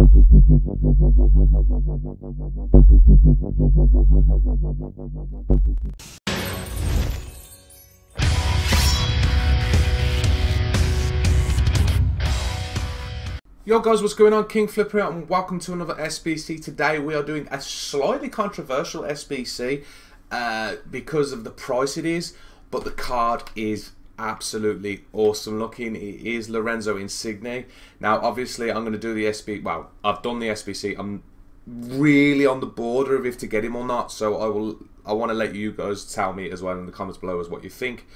Yo guys, what's going on? Kingflipper and welcome to another SBC. Today we are doing a slightly controversial SBC because of the price it is, but the card is absolutely awesome looking. It is Lorenzo Insigne. Now obviously I'm going to do the SBC, well, I've done the SBC. I'm really on the border of if to get him or not, so I want to let you guys tell me as well in the comments below as what you think.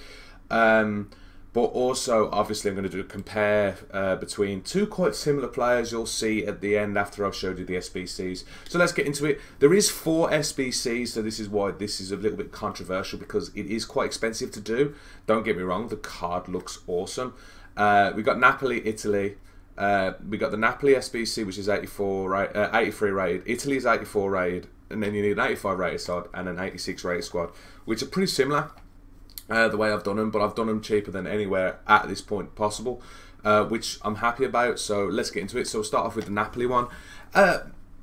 But also, obviously, I'm going to do a compare between two quite similar players. You'll see at the end after I've showed you the SBCs. So let's get into it. There is 4 SBCs, so this is why this is a little bit controversial, because it is quite expensive to do. Don't get me wrong, the card looks awesome. We got Napoli, Italy. We got the Napoli SBC, which is 83 rated. Italy is 84 rated, and then you need an 85 rated squad and an 86 rated squad, which are pretty similar. The way I've done them, but I've done them cheaper than anywhere at this point possible, which I'm happy about. So let's get into it. So we'll start off with the Napoli one.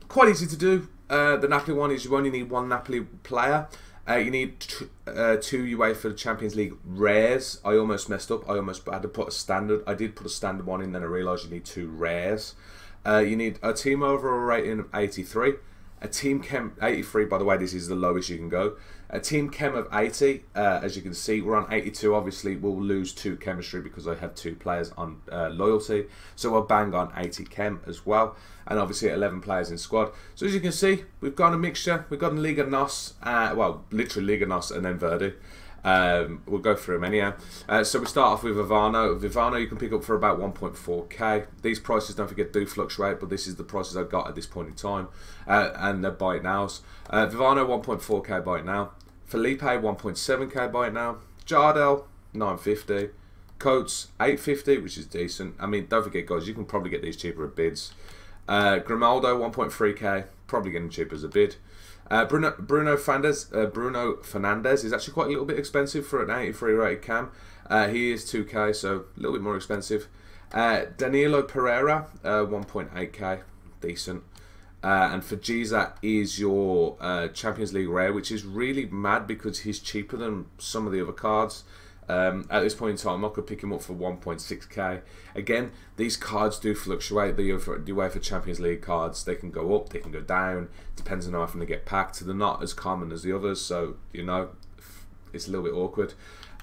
Quite easy to do. The Napoli one is you only need 1 Napoli player. You need 2 UEFA Champions League rares. I almost messed up. I had to put a standard. I did put a standard one in, then I realised you need 2 rares. You need a team overall rating of 83. A team chem 83, by the way, this is the lowest you can go. A team chem of 80, as you can see, we're on 82. Obviously, we'll lose 2 chemistry because I have 2 players on loyalty. So we'll bang on 80 chem as well. And obviously 11 players in squad. So as you can see, we've got a mixture. We've got Liga NOS, well, literally Liga NOS and then Verdi. We'll go through them anyhow. So we start off with Vivano. Vivano you can pick up for about 1.4k. These prices, don't forget, do fluctuate, but this is the prices I've got at this point in time. And they're buy it nows. Vivano 1.4k buy it now. Felipe 1.7k buy it now. Jardel 950. Coates 850, which is decent. I mean, don't forget guys, you can probably get these cheaper at bids. Grimaldo 1.3k, probably getting cheaper as a bid. Bruno Fernandes is actually quite a little bit expensive for an 83 rated cam. He is 2k, so a little bit more expensive. Danilo Pereira 1.8k, decent. And Fajiza is your Champions League rare, which is really mad because he's cheaper than some of the other cards. At this point in time, I could pick him up for 1.6k. Again, these cards do fluctuate. The UEFA Champions League cards, they can go up, they can go down, depends on how often they get packed. They're not as common as the others, so you know, it's a little bit awkward.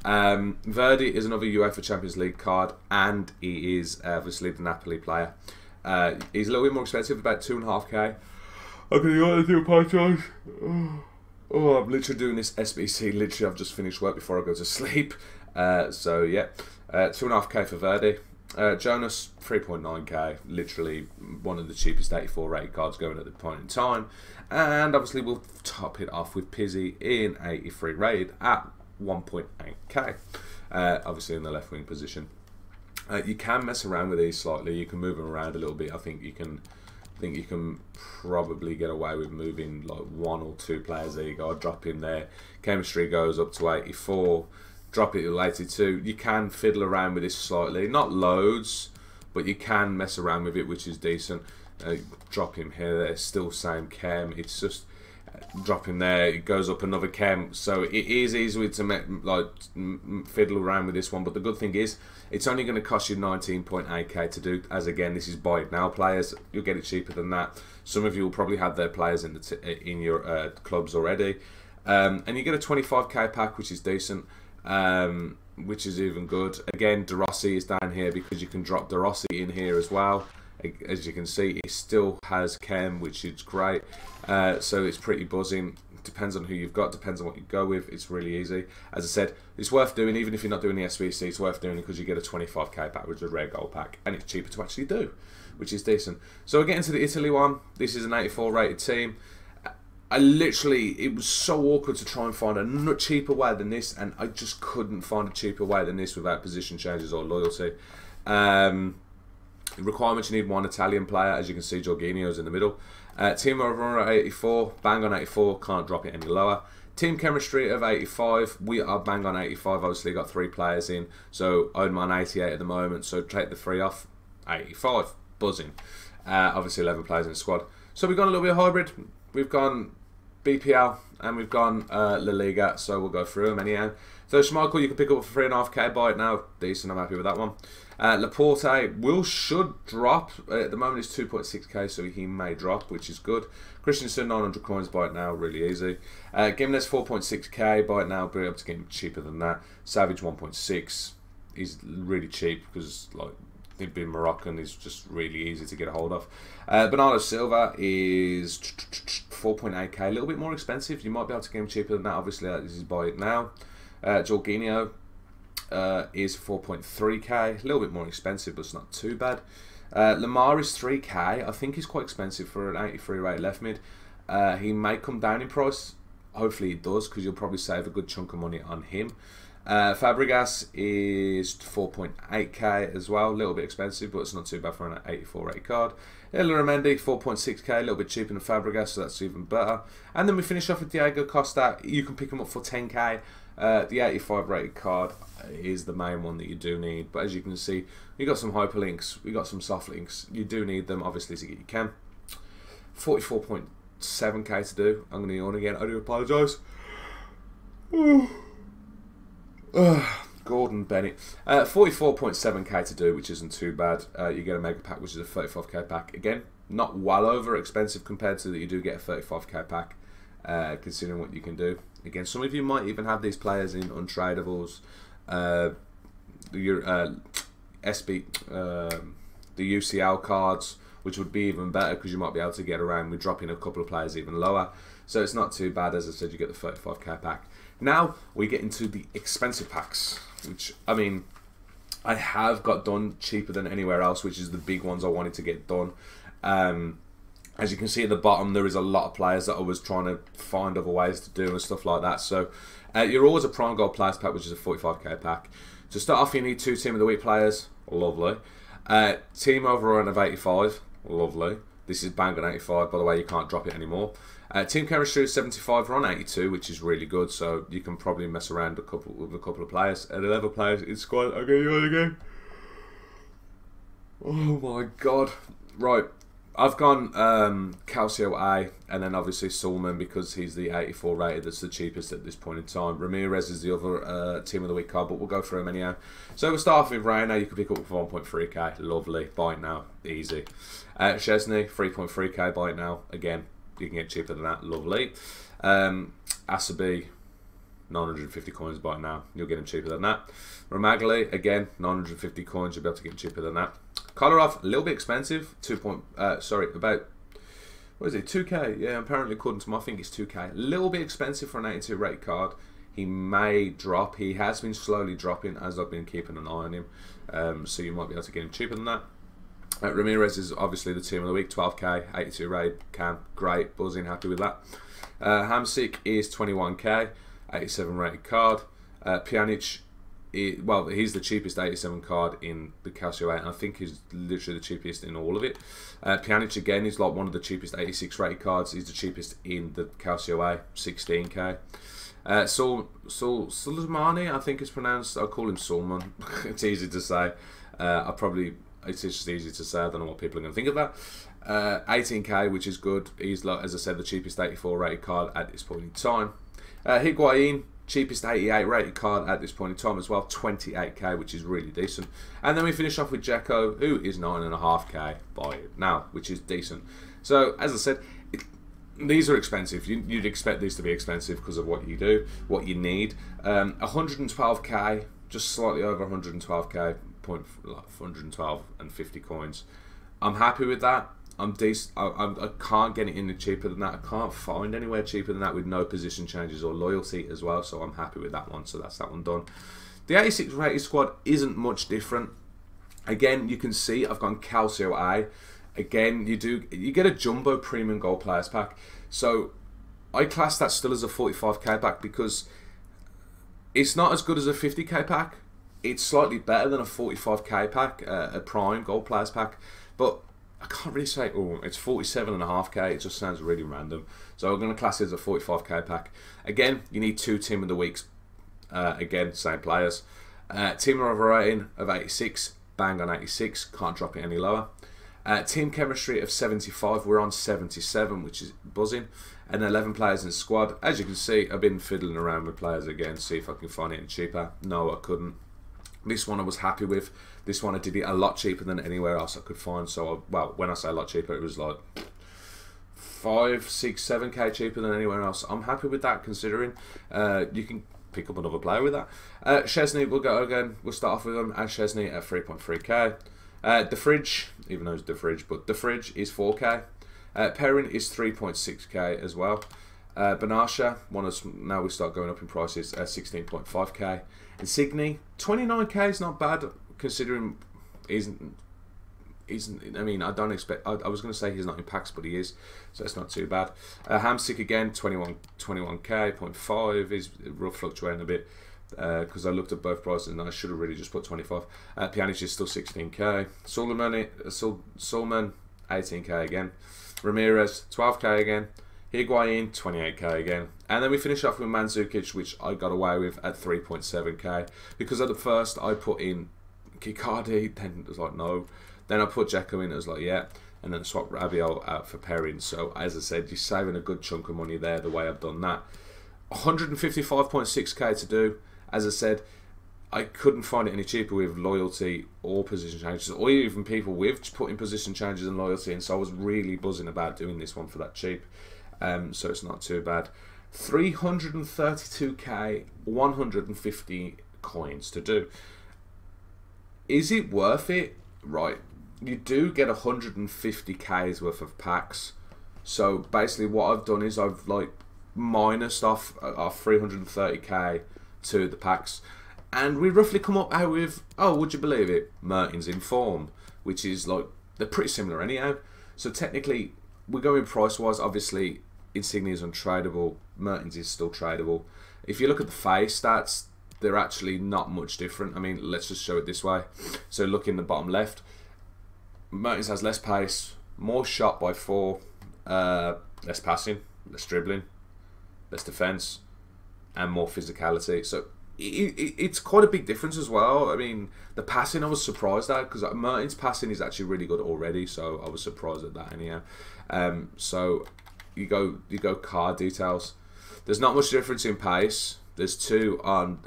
Verdi is another UEFA Champions League card, and he is obviously the Napoli player. He's a little bit more expensive, about 2.5k. I'm gonna do apologise. Oh, I'm literally doing this SBC. Literally, I've just finished work before I go to sleep. So yeah, 2.5k for Verdi. Jonas 3.9k. Literally one of the cheapest 84 rated cards going at the point in time. And obviously we'll top it off with Pizzi in 83 rated at 1.8k. Obviously in the left wing position. You can mess around with these slightly. You can move them around a little bit. I think you can probably get away with moving like 1 or 2 players. There you go. Drop in there. Chemistry goes up to 84. Drop it to 82. You can fiddle around with this slightly. Not loads, but you can mess around with it, which is decent. Drop him here. There, still same chem. It's just drop him there. It goes up another chem. So it is easy to fiddle around with this one. But the good thing is, it's only going to cost you 19.8k to do. As again, this is buy it now players. You'll get it cheaper than that. Some of you will probably have their players in your clubs already, and you get a 25k pack, which is decent, which is even good. Again, De Rossi is down here because you can drop De Rossi in here as well. As you can see, it still has chem, which is great. So it's pretty buzzing. Depends on who you've got, depends on what you go with. It's really easy. As I said, it's worth doing. Even if you're not doing the SBC, it's worth doing because you get a 25k pack, which is a rare gold pack, and it's cheaper to actually do, which is decent. So we'll get into the Italy one. This is an 84 rated team. It was so awkward to try and find a cheaper way than this, and I just couldn't find a cheaper way than this without position changes or loyalty. Requirements: you need 1 Italian player. As you can see, Jorginho's in the middle. Team overall at 84, bang on 84, can't drop it any lower. Team chemistry of 85, we are bang on 85. Obviously got 3 players in, so I'm on 88 at the moment, so take the 3 off, 85, buzzing. Obviously 11 players in the squad. So we've gone a little bit of hybrid. We've gone BPL and we've gone La Liga, so we'll go through them anyhow. So Schmeichel you can pick up for 3.5k, buy it now, decent, I'm happy with that one. Laporte should drop, at the moment it's 2.6k, so he may drop, which is good. Christensen 900 coins, buy it now, really easy. Gimenez 4.6k, buy it now, be able to get him cheaper than that. Savage 1.6, he's really cheap because like he'd been Moroccan, he's just really easy to get a hold of. Bernardo Silva is 4.8k, a little bit more expensive. You might be able to get him cheaper than that. Obviously, this is buy it now. Jorginho is 4.3k, a little bit more expensive, but it's not too bad. Lamar is 3k. I think he's quite expensive for an 83 rate left mid. He may come down in price. Hopefully, he does, because you'll probably save a good chunk of money on him. Fabregas is 4.8k as well, a little bit expensive, but it's not too bad for an 84 rate card. Illaramendi 4.6k, a little bit cheaper than Fabregas, so that's even better. And then we finish off with Diego Costa. You can pick him up for 10k. The 85 rated card is the main one that you do need, but as you can see, we got some hyperlinks, we got some soft links. You do need them, obviously, to get your cam. 44.7k to do. I'm going to yawn again. I do apologise. Gordon Bennett. 44.7k to do, which isn't too bad. You get a mega pack, which is a 35k pack. Again, not well over expensive compared to that you do get a 35k pack, considering what you can do. Again, some of you might even have these players in untradables, the UCL cards, which would be even better because you might be able to get around with dropping a couple of players even lower. So it's not too bad. As I said, you get the 35k pack. Now we get into the expensive packs, which, I mean, I have got done cheaper than anywhere else, which is the big ones I wanted to get done. As you can see at the bottom, there is a lot of players that I was trying to find other ways to do and stuff like that. So you're always a Prime Gold Players pack, which is a 45k pack. To start off, you need 2 Team of the Week players. Lovely. Team overrun of 85. Lovely. This is bang on 85. By the way, you can't drop it anymore. Team chemistry is 75. We're on 82, which is really good. So you can probably mess around with a couple of players. At 11 players in squad. Okay, you want to go? Oh my god. Right. I've gone Calcio A, and then obviously Sulman, because he's the 84 rated, that's the cheapest at this point in time. Ramirez is the other Team of the Week card, but we'll go through him anyhow. So we'll start off with Reina. You can pick up for 1.3k, lovely, buy it now, easy. Chesney, 3.3k, buy it now, again, you can get cheaper than that, lovely. Asabi, 950 coins, buy it now, you'll get him cheaper than that. Romagli, again, 950 coins, you'll be able to get him cheaper than that. Kolarov, a little bit expensive, about, what is it, 2k? Yeah, apparently according to my, I think it's 2k. A little bit expensive for an 82 rate card. He may drop. He has been slowly dropping as I've been keeping an eye on him. So you might be able to get him cheaper than that. Ramirez is obviously the Team of the Week, 12k, 82 rate, cam, great, buzzing, happy with that. Hamsik is 21k, 87 rated card. Pjanic, well, he's the cheapest 87 card in the Calcio 8, and I think he's literally the cheapest in all of it. Pjanic, again, is like one of the cheapest 86 rated cards. He's the cheapest in the Calcio 8, 16k. Sulmani, I think it's pronounced. I'll call him Sulman. It's easy to say. It's just easy to say. I don't know what people are going to think of that. 18k, which is good. He's, like, as I said, the cheapest 84 rated card at this point in time. Higuain, cheapest 88 rated card at this point in time as well, 28k, which is really decent. And then we finish off with Dzeko, who is 9.5k buy it now, which is decent. So, as I said, these are expensive. You'd expect these to be expensive because of what you do, what you need. 112k, just slightly over 112k, 112 and 50 coins. I'm happy with that. I'm decent. I can't get it any cheaper than that. I can't find anywhere cheaper than that with no position changes or loyalty as well. So I'm happy with that one. So that's that one done. The 86 rated squad isn't much different. Again, you can see I've gone Calcio A. Again, you get a jumbo premium gold players pack. So I class that still as a 45k pack because it's not as good as a 50k pack. It's slightly better than a 45k pack, a prime gold players pack, but I can't really say, oh, it's 47.5k, it just sounds really random. So I'm going to class it as a 45k pack. Again, you need 2 Team of the Weeks. Again, same players. Team of rating of 86, bang on 86, can't drop it any lower. Team chemistry of 75. We're on 77, which is buzzing. And 11 players in the squad. As you can see, I've been fiddling around with players again, see if I can find it cheaper. No, I couldn't. This one I was happy with. This one I did it a lot cheaper than anywhere else I could find. So, well, when I say a lot cheaper, it was like 5, 6, 7k cheaper than anywhere else. I'm happy with that, considering you can pick up another player with that. Chesney, we'll go again. We'll start off with him. And Chesney at 3.3k. The Fridge, even though it's the Fridge, but the Fridge is 4k. Perrin is 3.6k as well. Benasha, now we start going up in prices, 16.5k. Insigne, 29k is not bad, considering isn't. I mean, I don't expect. I was going to say he's not in packs, but he is, so it's not too bad. Hamsik again, 21k, 0.5 is rough, fluctuating a bit because I looked at both prices and I should have really just put 25. Pjanic is still 16k. Sulman, 18k again. Ramirez, 12k again. Higuain, 28k again. And then we finish off with Mandzukic, which I got away with at 3.7k. Because at the first I put in Kikardi, then it was like, no. Then I put Dzeko in, it was like, yeah. And then I swapped Rabiot out for Perrin. So, as I said, you're saving a good chunk of money there, the way I've done that. 155.6k to do. As I said, I couldn't find it any cheaper with loyalty or position changes, or even people with putting position changes and loyalty, and so I was really buzzing about doing this one for that cheap. So it's not too bad. 332k, 150 coins to do. Is it worth it? Right, you do get 150k's worth of packs. So basically what I've done is I've like minused off 330k to the packs. And we roughly come up out with, oh, would you believe it? Mertens in form, which is like, they're pretty similar anyhow. So technically, we're going price-wise. Obviously, Insigne is untradeable. Mertens is still tradable. If you look at the face stats, they're actually not much different. I mean, let's just show it this way. So look in the bottom left. Mertens has less pace, more shot by 4, less passing, less dribbling, less defence, and more physicality. So it's quite a big difference as well. I mean, the passing I was surprised at, because Mertens' passing is actually really good already, so I was surprised at that anyhow. So you go card details. There's not much difference in pace. There's 2 on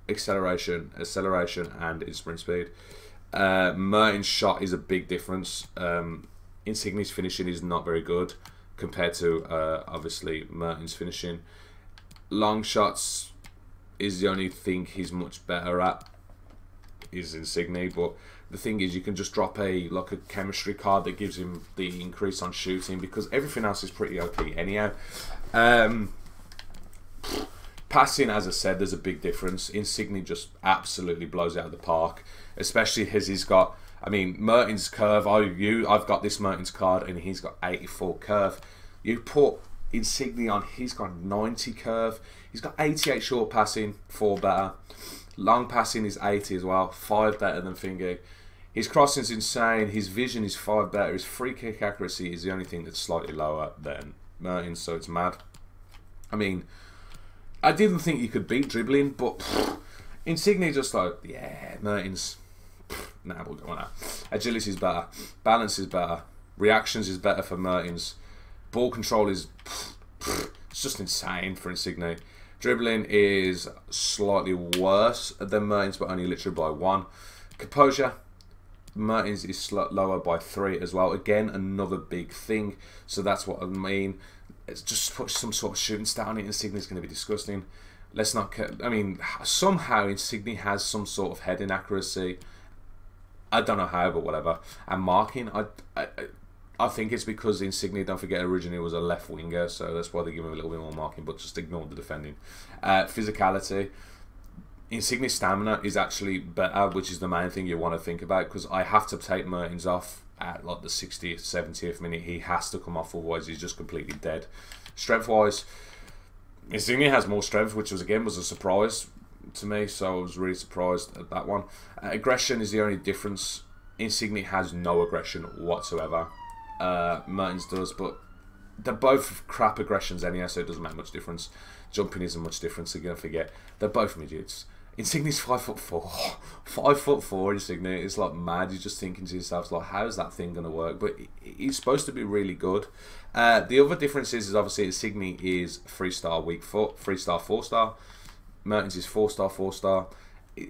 acceleration, and in sprint speed. Mertens' shot is a big difference. Insigne's finishing is not very good compared to obviously Mertens' finishing. Long shots is the only thing he's much better at, is Insigne, but the thing is you can just drop a chemistry card that gives him the increase on shooting, because everything else is pretty OP anyhow. Passing, as I said, there's a big difference. Insigne just absolutely blows it out of the park, especially as he's got, I mean, Mertens' curve, I've got this Mertens card and he's got 84 curve. You put Insigne on, he's got 90 curve. He's got 88 short passing, 4 better. Long passing is 80 as well, 5 better than Fingy. His crossing's insane. His vision is 5 better. His free kick accuracy is the only thing that's slightly lower than Mertens, so it's mad. I mean, I didn't think you could beat dribbling, but Insigne just like, yeah, Mertens, nah, we'll go on that. Agility is better. Balance is better. Reactions is better for Mertens. Ball control is, it's just insane for Insigne. Dribbling is slightly worse than Mertens, but only literally by 1. Composure, Mertens is lower by 3 as well. Again, another big thing. So that's what I mean. It's just put some sort of shooting stat on it. Insigne is going to be disgusting. Let's not. I mean, somehow Insigne has some sort of heading accuracy. I don't know how, but whatever. And marking, I think it's because Insigne, don't forget, originally was a left winger, so that's why they give him a little bit more marking, but just ignore the defending. Physicality, Insigne's stamina is actually better, which is the main thing you want to think about, because I have to take Mertens off at like the 60th, 70th minute. He has to come off, otherwise he's just completely dead. Strength-wise, Insigne has more strength, which was a surprise to me, so I was really surprised at that one. Aggression is the only difference. Insigne has no aggression whatsoever. Mertens does, but they're both crap aggressions anyhow, so it doesn't make much difference. Jumping isn't much difference, you're going to forget. They're both midgets. Insigne's 5'4", 5'4" Insigne. It's like mad. You're just thinking to yourself, like, how's that thing gonna work? But he's supposed to be really good. The other difference is obviously Insigne is 3-star weak foot, 3-star 4-star. Mertens is 4-star 4-star.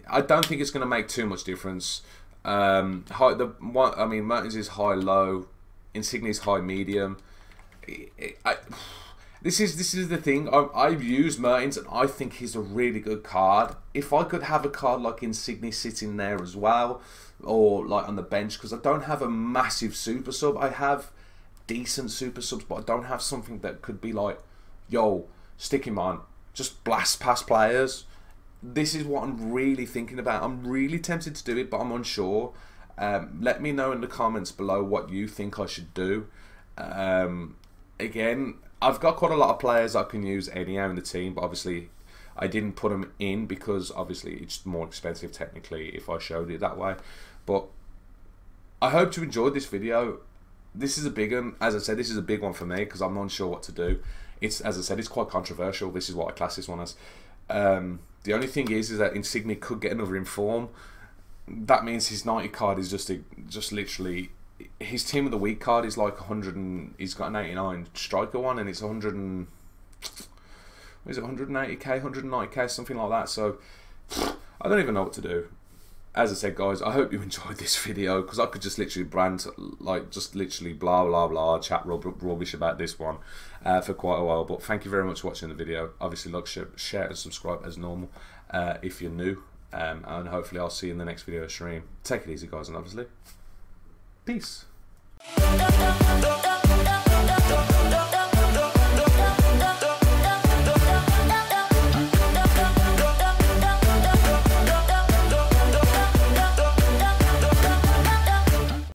I don't think it's gonna make too much difference. Mertens is high low, Insigne is high medium. This is the thing. I've used Mertens and I think he's a really good card. If I could have a card like Insigne sitting there as well, or like on the bench, because I don't have a massive super sub. I have decent super subs, but I don't have something that could be like, yo, stick him on, just blast past players. This is what I'm really thinking about. I'm really tempted to do it, but I'm unsure. Let me know in the comments below what you think I should do. Again, I've got quite a lot of players I can use anyhow in the team, but obviously I didn't put them in because obviously it's more expensive technically if I showed it that way. But I hope you enjoyed this video. This is a big one. As I said, this is a big one for me because I'm not sure what to do. It's, as I said, it's quite controversial. This is what I class this one as. The only thing is that Insigne could get another inform. That means his 90 card is just literally... His team of the week card is like 100 and he's got an 89 striker one, and it's 100 and what is it, 180k, 190k, something like that. So I don't even know what to do. As I said, guys, I hope you enjoyed this video because I could just literally brand, like, just literally blah blah blah, chat rubbish about this one for quite a while. But thank you very much for watching the video. Obviously, like, share and subscribe as normal if you're new, and hopefully I'll see you in the next video stream. Take it easy, guys, and obviously peace.